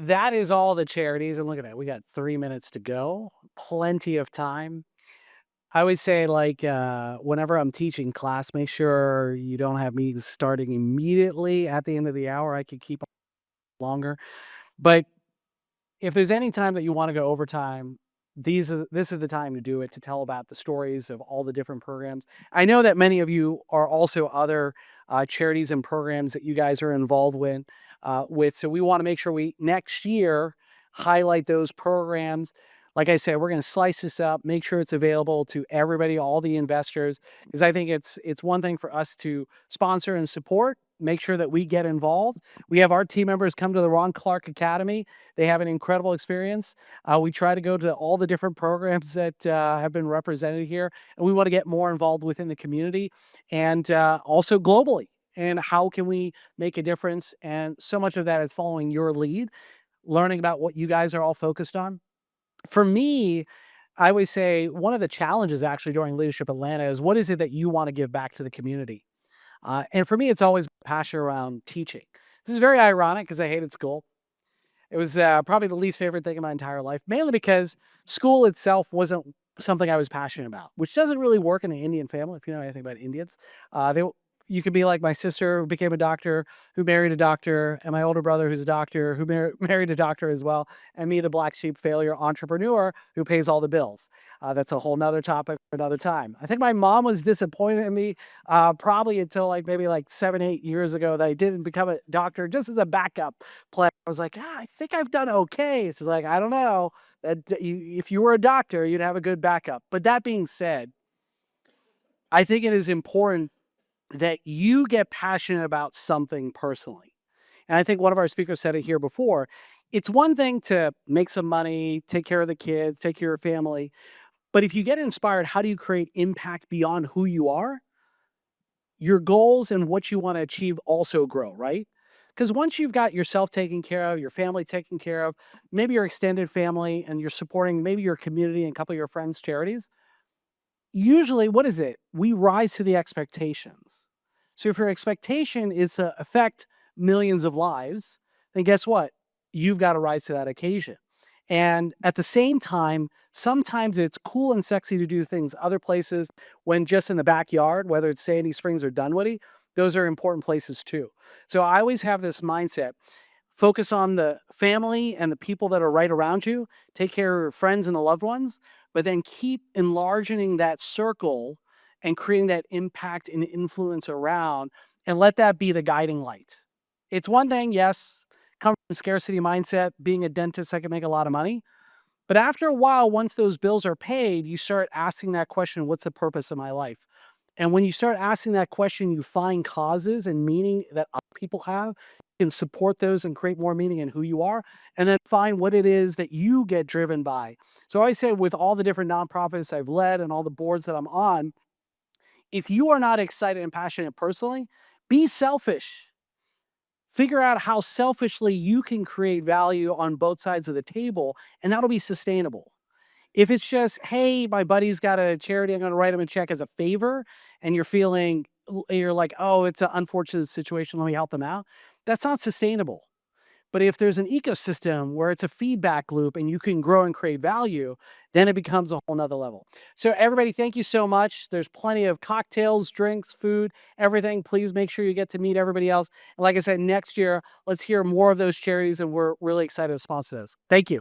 that is all the charities. And look at that. We got 3 minutes to go. Plenty of time. I always say, like, whenever I'm teaching class, make sure you don't have meetings starting immediately at the end of the hour. I could keep longer. But if there's any time that you want to go overtime, this is the time to do it, to tell about the stories of all the different programs. I know that many of you are also other charities and programs that you guys are involved with. So we want to make sure we next year highlight those programs. Like I said, we're going to slice this up, make sure it's available to everybody, all the investors, because I think it's one thing for us to sponsor and support, make sure that we get involved. We have our team members come to the Ron Clark Academy. They have an incredible experience. We try to go to all the different programs that have been represented here, and we want to get more involved within the community and also globally. And how can we make a difference? And so much of that is following your lead, learning about what you guys are all focused on. For me, I always say one of the challenges actually during Leadership Atlanta is, what is it that you want to give back to the community? And for me, it's always passion around teaching. This is very ironic because I hated school. It was probably the least favorite thing in my entire life, mainly because school itself wasn't something I was passionate about, which doesn't really work in an Indian family. If you know anything about Indians, they you could be like my sister, who became a doctor, who married a doctor, and my older brother, who's a doctor, who married a doctor as well, and me, the black sheep failure entrepreneur who pays all the bills. That's a whole nother topic for another time. I think my mom was disappointed in me probably until like maybe like 7, 8 years ago that I didn't become a doctor just as a backup plan. I was like, I think I've done okay. She's like, I don't know. If you were a doctor, you'd have a good backup. But that being said, I think it is important that you get passionate about something personally. And I think one of our speakers said it here before. It's one thing to make some money, take care of the kids, take care of your family. But if you get inspired, how do you create impact beyond who you are? Your goals and what you want to achieve also grow, right? Because once you've got yourself taken care of, your family taken care of, maybe your extended family, and you're supporting maybe your community and a couple of your friends' charities, usually what is it? We rise to the expectations. So if your expectation is to affect millions of lives, then guess what? You've got to rise to that occasion. And at the same time, sometimes it's cool and sexy to do things other places when just in the backyard, whether it's Sandy Springs or Dunwoody, those are important places too. So I always have this mindset: focus on the family and the people that are right around you, take care of your friends and the loved ones, but then keep enlarging that circle and creating that impact and influence around, and let that be the guiding light. It's one thing, yes, come from scarcity mindset, being a dentist, I can make a lot of money. But after a while, once those bills are paid, you start asking that question: what's the purpose of my life? And when you start asking that question, you find causes and meaning that other people have, you can support those and create more meaning in who you are, and then find what it is that you get driven by. So I say, with all the different nonprofits I've led and all the boards that I'm on, if you are not excited and passionate personally, be selfish. Figure out how selfishly you can create value on both sides of the table, and that'll be sustainable. If it's just, hey, my buddy's got a charity, I'm going to write him a check as a favor, and you're like, oh, it's an unfortunate situation, let me help them out. That's not sustainable. But if there's an ecosystem where it's a feedback loop and you can grow and create value, then it becomes a whole nother level. So everybody, thank you so much. There's plenty of cocktails, drinks, food, everything. Please make sure you get to meet everybody else. And like I said, next year, let's hear more of those charities, and we're really excited to sponsor those. Thank you.